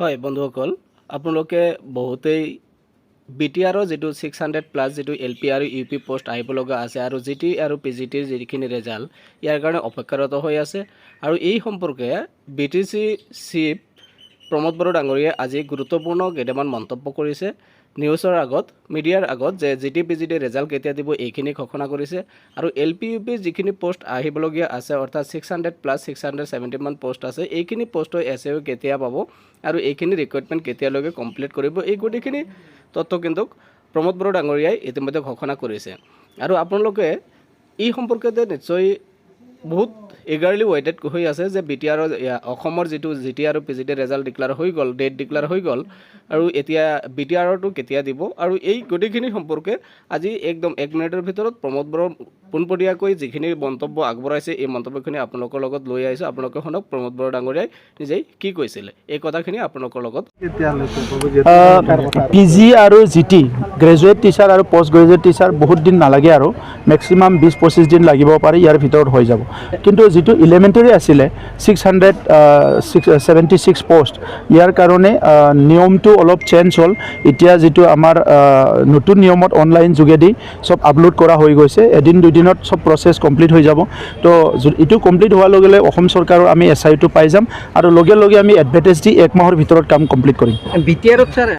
হয় বন্ধুসকল, আপোনালোকে বহুতেই বিটিআৰৰ যিটো 600+ যিটো এলপি আৰু ইউপি পোষ্ট আহিব লগা আছে আৰু জিটি আৰু পিজিটিৰ যিখিনি ৰেজাল্ট ইয়াৰ কাৰণে অপেক্ষাৰত হৈ আছে। আৰু এই সম্পৰ্কে বিটিচি চিফ প্ৰমোদ বড়ো ডাঙৰীয়াই আজি গুৰুত্বপূৰ্ণ কেইটামান মন্তব্য কৰিছে। নিউজৰ আগত, মিডিয়াৰ আগত যে জিটি পিজিটি ৰেজাল্ট কেতিয়া দিব এইখিনি ঘোষণা কৰিছে। আৰু এলপি ইউপি যিখিনি পোষ্ট আহিবলগীয়া আছে, অৰ্থাৎ 600+ 671 পোষ্ট আছে, এইখিনি পোষ্ট এছএও কেতিয়া পাব আৰু এইখিনি ৰিক্ৰুইটমেণ্ট কেতিয়ালৈকে কমপ্লিট কৰিব, এই গোটেইখিনি তথ্য কিন্তু প্ৰমোদ বড়ো ডাঙৰীয়াই ইতিমধ্যে ঘোষণা কৰিছে। আৰু আপোনালোকে এই সম্পৰ্কতে নিশ্চয় বহুত ইগাৰলি ৱেইটেড হৈ আছে যে বিটিআৰৰ অসমৰ যিটো জিটি আৰু পিজিটি ৰেজাল্ট ডিক্লেয়াৰ হৈ গ'ল, ডেট ডিক্লেয়াৰ হৈ গ'ল, আৰু এতিয়া বিটিআৰটো কেতিয়া দিব। আৰু এই গোটেইখিনি সম্পৰ্কে আজি একদম 1 মিনিটৰ ভিতৰত প্ৰমোদ বড়ো পোনপটীয়াকৈ যিখিনি মন্তব্য আগবঢ়াইছে, এই মন্তব্যখিনি আপোনালোকৰ লগত লৈ আহিছোঁ। আপোনালোকে শুনক প্ৰমোদ বড়ো ডাঙৰীয়াই নিজেই কি কৈছিলে, এই কথাখিনি আপোনালোকৰ লগত। পিজি আৰু জিটি গ্ৰেজুৱেট টিচাৰ আৰু পোষ্ট গ্ৰেজুৱেট টিচাৰ বহুত দিন নালাগে, আৰু মেক্সিমাম 20-25 দিন লাগিব পাৰে, ইয়াৰ ভিতৰত হৈ যাব। কিন্তু যিটো ইলেমেণ্টেৰী আছিলে 676 পোষ্ট, ইয়াৰ কাৰণে নিয়মটো অলপ চেঞ্জ হ'ল। এতিয়া যিটো আমাৰ নতুন নিয়মত অনলাইন যোগেদি চব আপলোড কৰা হৈ গৈছে, এদিন দুদিনত চব প্ৰচেছ কমপ্লিট হৈ যাব। তো এইটো কমপ্লিট হোৱাৰ লগে লগে অসম চৰকাৰৰ আমি SIটো পাই যাম, আৰু লগে লগে আমি এডভাৰটাইজ দি 1 মাহৰ ভিতৰত কাম কমপ্লিট কৰিম। বিটিআৰত ছাৰ